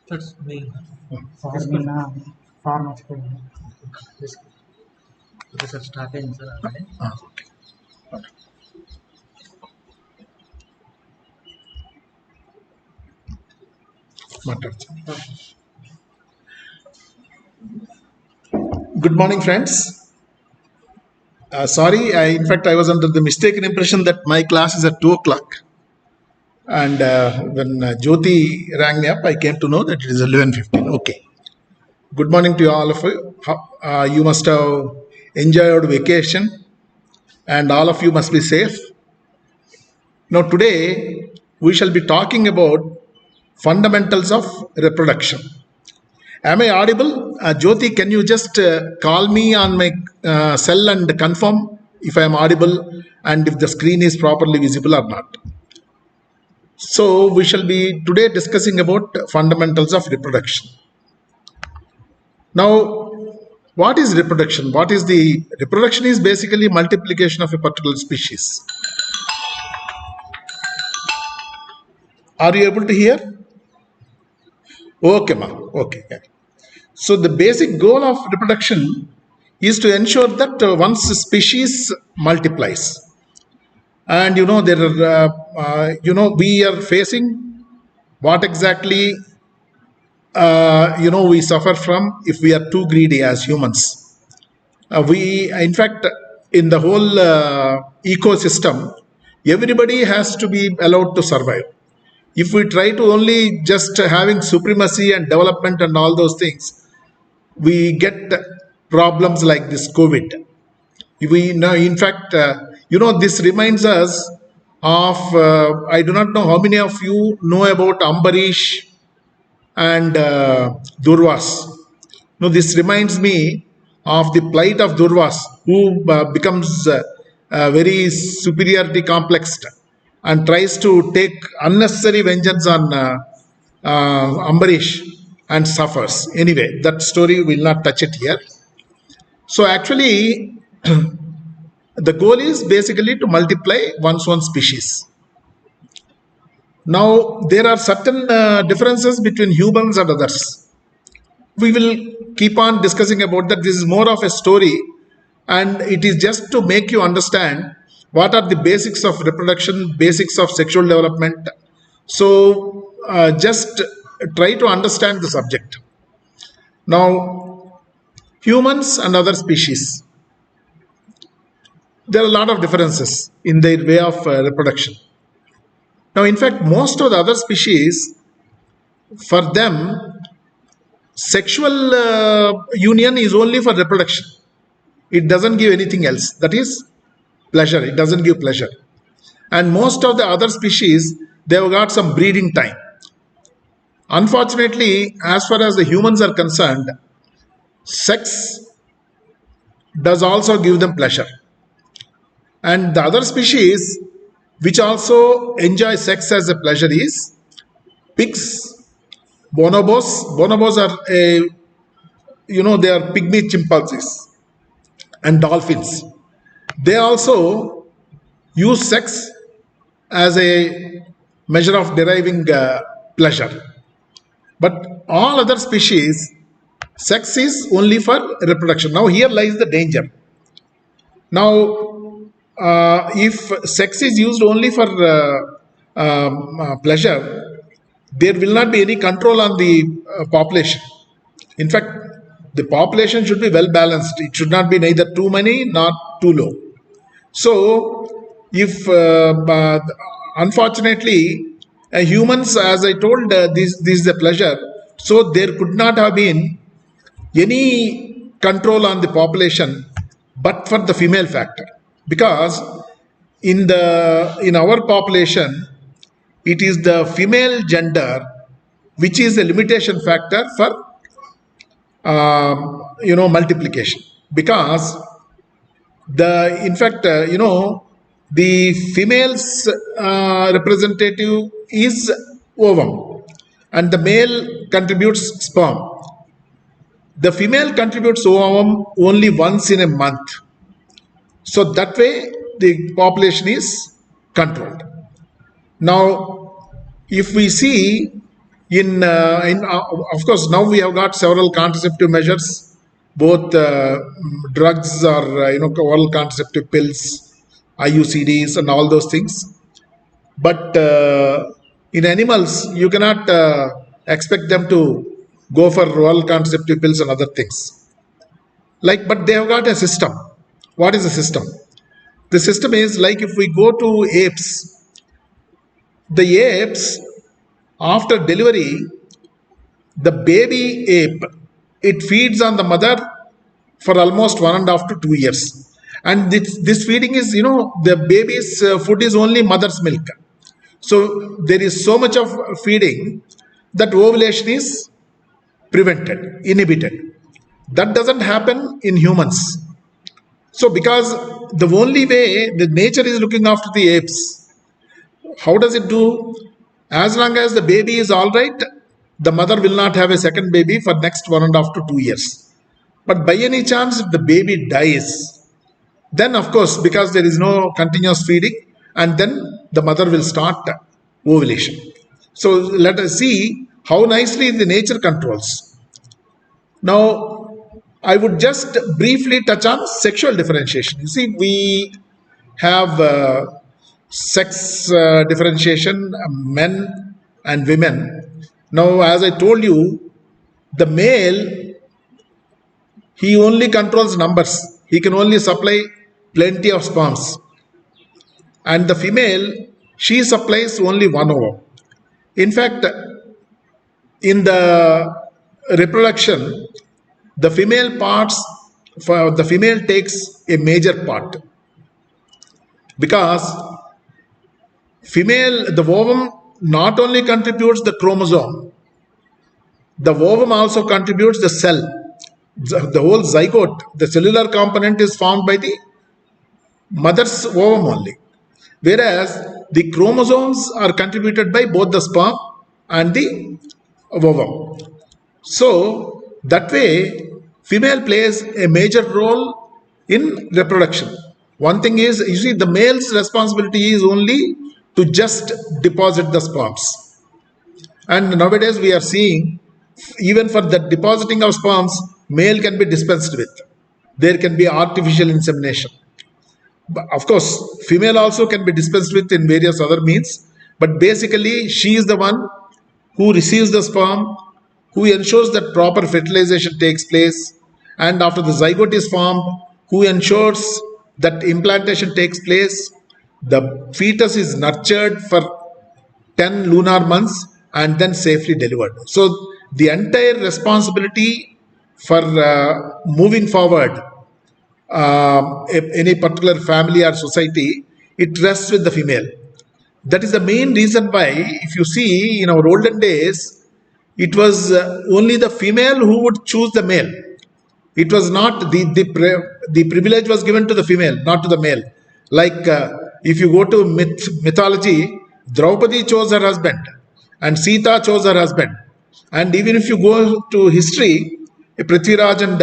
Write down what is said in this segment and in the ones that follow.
That's me. Okay, sir, starting, sir. Good morning, friends. Sorry, in fact, I was under the mistaken impression that my class is at 2 o'clock. And when Jyoti rang me up, I came to know that it is 11:15. Okay. Good morning to all of you. You must have enjoyed vacation and all of you must be safe. Now, today we shall be talking about fundamentals of reproduction. Am I audible? Jyoti, can you just call me on my cell and confirm if I am audible and if the screen is properly visible or not? So, we shall be today discussing about fundamentals of reproduction. Now, what is reproduction? Reproduction is basically multiplication of a particular species. Are you able to hear? Okay, ma. Okay. So the basic goal of reproduction is to ensure that once a species multiplies, and we are facing what exactly we suffer from if we are too greedy as humans. In fact, in the whole ecosystem, everybody has to be allowed to survive. If we try to only just having supremacy and development and all those things, we get problems like this COVID. We know, in fact, this reminds us of, I do not know how many of you know about Ambarish and Durvas. No, this reminds me of the plight of Durvas, who becomes very superiority complexed and tries to take unnecessary vengeance on Ambarish and suffers. Anyway, that story will not touch it here. So actually, the goal is basically to multiply one's own species. Now, there are certain differences between humans and others. We will keep on discussing about that. This is more of a story, and it is just to make you understand what are the basics of reproduction, basics of sexual development. So, just try to understand the subject. Now, humans and other species, there are a lot of differences in their way of reproduction. Now, in fact, most of the other species, for them, sexual union is only for reproduction. It doesn't give anything else. That is pleasure. It doesn't give pleasure. And most of the other species, they have got some breeding time. Unfortunately, as far as the humans are concerned, sex does also give them pleasure. And the other species which also enjoy sex as a pleasure is pigs, bonobos. Bonobos are they are pygmy chimpanzees, and dolphins. They also use sex as a measure of deriving pleasure. But all other species, sex is only for reproduction. Now here lies the danger. Now, if sex is used only for pleasure, there will not be any control on the population. In fact, the population should be well balanced. It should not be neither too many nor too low. So, if unfortunately humans, as I told, this is a pleasure, so there could not have been any control on the population but for the female factor, because in our population it is the female gender which is a limitation factor for multiplication, because the female's representative is ovum and the male contributes sperm. The female contributes ovum only once in a month. So that way the population is controlled. Now, if we see of course, now we have got several contraceptive measures, both drugs or oral contraceptive pills, IUCDs, and all those things. But in animals, you cannot expect them to go for oral contraceptive pills and other things. But they have got a system. What is the system? The system is like if we go to apes, the apes, after delivery, the baby ape, it feeds on the mother for almost 1.5 to 2 years. And this feeding is, the baby's food is only mother's milk. So there is so much of feeding that ovulation is prevented, inhibited. That doesn't happen in humans. So because the only way the nature is looking after the apes, how does it do? As long as the baby is all right, the mother will not have a second baby for next 1.5 to 2 years. But by any chance, if the baby dies, then of course, because there is no continuous feeding, and then the mother will start ovulation. So let us see how nicely the nature controls. Now, I would just briefly touch on sexual differentiation. You see, we have sex differentiation, men and women. Now, as I told you, the male, he only controls numbers. He can only supply plenty of sperms. And the female, she supplies only one ovum. In fact, in the reproduction, the female takes a major part, because the ovum not only contributes the chromosome, the ovum also contributes the cell. The whole zygote, the cellular component, is formed by the mother's ovum only, whereas the chromosomes are contributed by both the sperm and the ovum. So that way, female plays a major role in reproduction. One thing is, you see, the male's responsibility is only to just deposit the sperms. And nowadays we are seeing, even for the depositing of sperms, male can be dispensed with. There can be artificial insemination. But of course, female also can be dispensed with in various other means. But basically, she is the one who receives the sperm, who ensures that proper fertilization takes place, and after the zygote is formed, who ensures that implantation takes place, the fetus is nurtured for 10 lunar months and then safely delivered. So the entire responsibility for moving forward any particular family or society, it rests with the female. That is the main reason why, if you see, in our olden days, it was only the female who would choose the male. It was not the privilege was given to the female, not to the male. If you go to mythology, Draupadi chose her husband and Sita chose her husband. And even if you go to history, Prithviraj and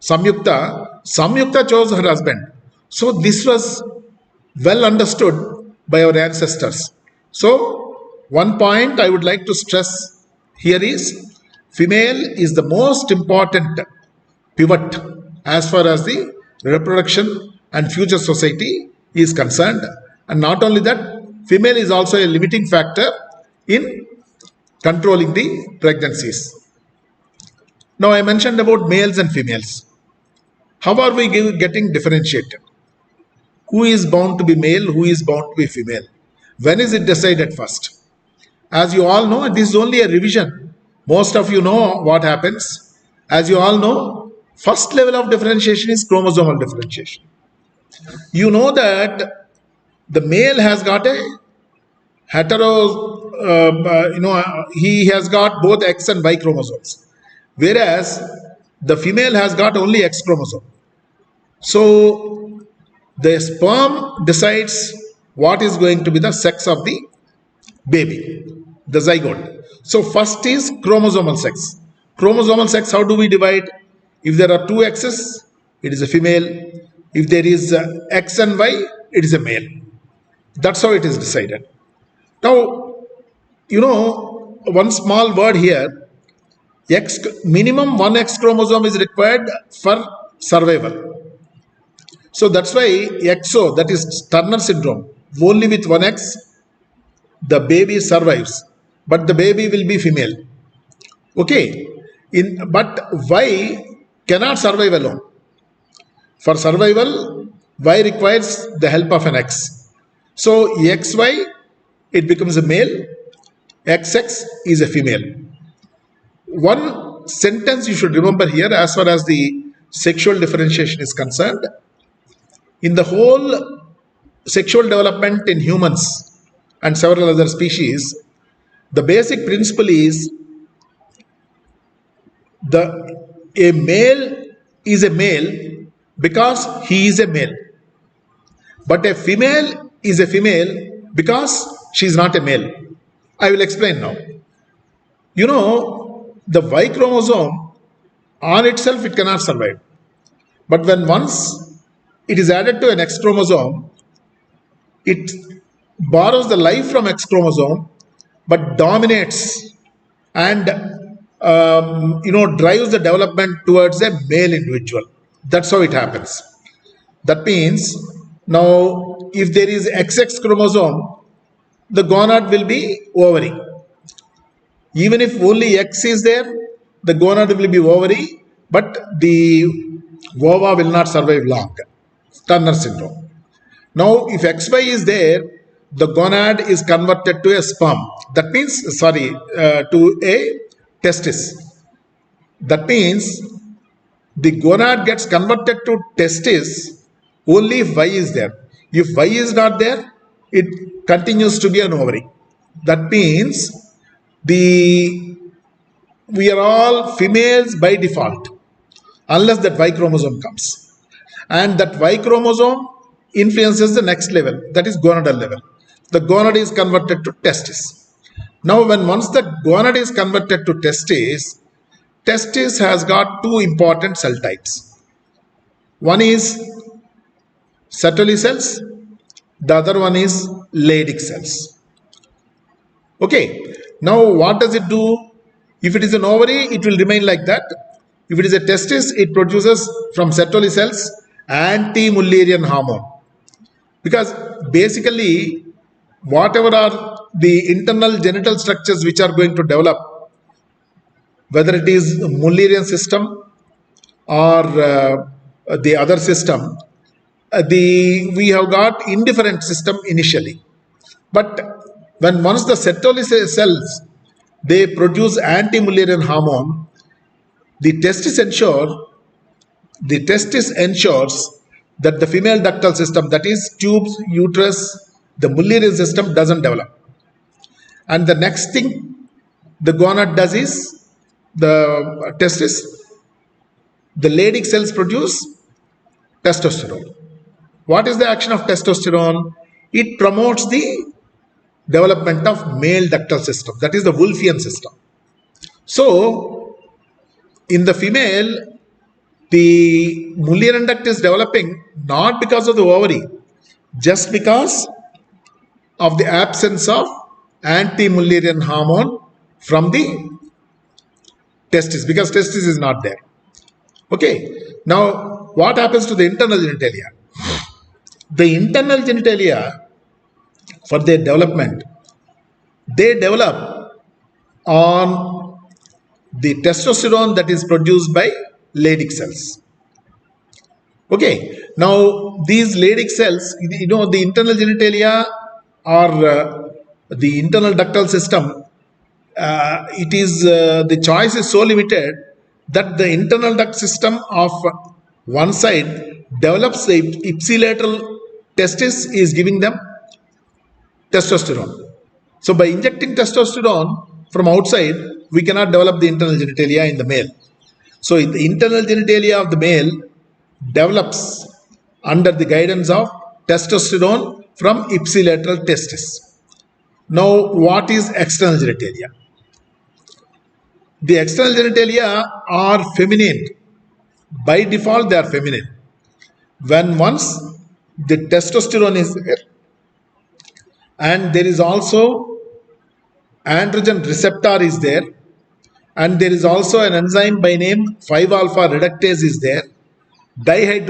Samyukta chose her husband. So this was well understood by our ancestors. So one point I would like to stress here is, female is the most important pivot as far as the reproduction and future society is concerned. And not only that, female is also a limiting factor in controlling the pregnancies. Now I mentioned about males and females. How are we getting differentiated? Who is bound to be male? Who is bound to be female? When is it decided first? As you all know, this is only a revision. Most of you know what happens. As you all know, first level of differentiation is chromosomal differentiation. You know that the male has got a he has got both X and Y chromosomes, whereas the female has got only X chromosome. So the sperm decides what is going to be the sex of the baby, the zygote. So first is chromosomal sex. Chromosomal sex, how do we divide? If there are two X's, it is a female. If there is X and Y, it is a male. That's how it is decided. Now, one small word here, X, minimum one X chromosome is required for survival. So that's why XO, that is Turner syndrome, only with one X, the baby survives, but the baby will be female. Okay, but Y cannot survive alone. For survival, Y requires the help of an X. So XY, it becomes a male, XX is a female. One sentence you should remember here as far as the sexual differentiation is concerned. In the whole sexual development in humans and several other species, the basic principle is a male is a male because he is a male, but a female is a female because she is not a male. I will explain now. The Y chromosome on itself it cannot survive, but when once it is added to an X chromosome, it borrows the life from X chromosome but dominates and drives the development towards a male individual. That's how it happens. That means now if there is XX chromosome, the gonad will be ovary. Even if only X is there, the gonad will be ovary, but the ova will not survive long. Turner syndrome. Now, if XY is there, the gonad is converted to a sperm. That means, to a testis. That means the gonad gets converted to testis only if Y is there. If Y is not there, it continues to be an ovary. That means we are all females by default unless that Y chromosome comes. And that Y chromosome influences the next level, that is gonadal level. The gonad is converted to testis. Now, once the gonad is converted to testis, testis has got two important cell types. One is Sertoli cells, the other one is Leydig cells. Okay, now what does it do? If it is an ovary, it will remain like that. If it is a testis, it produces from Sertoli cells anti-Mullerian hormone. Because basically, whatever are the internal genital structures which are going to develop, whether it is Mullerian system or the other system, we have got indifferent system initially. But once the Sertoli cells, they produce anti-Mullerian hormone, the testis ensures that the female ductal system, that is tubes, uterus, the Mullerian system doesn't develop. And the next thing the gonad does is the testis, the Leydig cells produce testosterone. What is the action of testosterone? It promotes the development of male ductal system, that is the Wolffian system. So, in the female, the Mullerian duct is developing not because of the ovary, just because of the absence of anti-Mullerian hormone from the testis, because testis is not there. Okay, now what happens to the internal genitalia? The internal genitalia, for their development, they develop on the testosterone that is produced by Leydig cells. Okay, now these Leydig cells, the internal genitalia or the internal ductal system, it is the choice is so limited that the internal duct system of one side develops the ipsilateral testis is giving them testosterone. So by injecting testosterone from outside, we cannot develop the internal genitalia in the male. So the internal genitalia of the male develops under the guidance of testosterone from ipsilateral testis. Now, what is external genitalia? The external genitalia are feminine. By default, they are feminine. Once the testosterone is there, and there is also androgen receptor is there, and there is also an enzyme by name 5 alpha reductase is there. Dihydro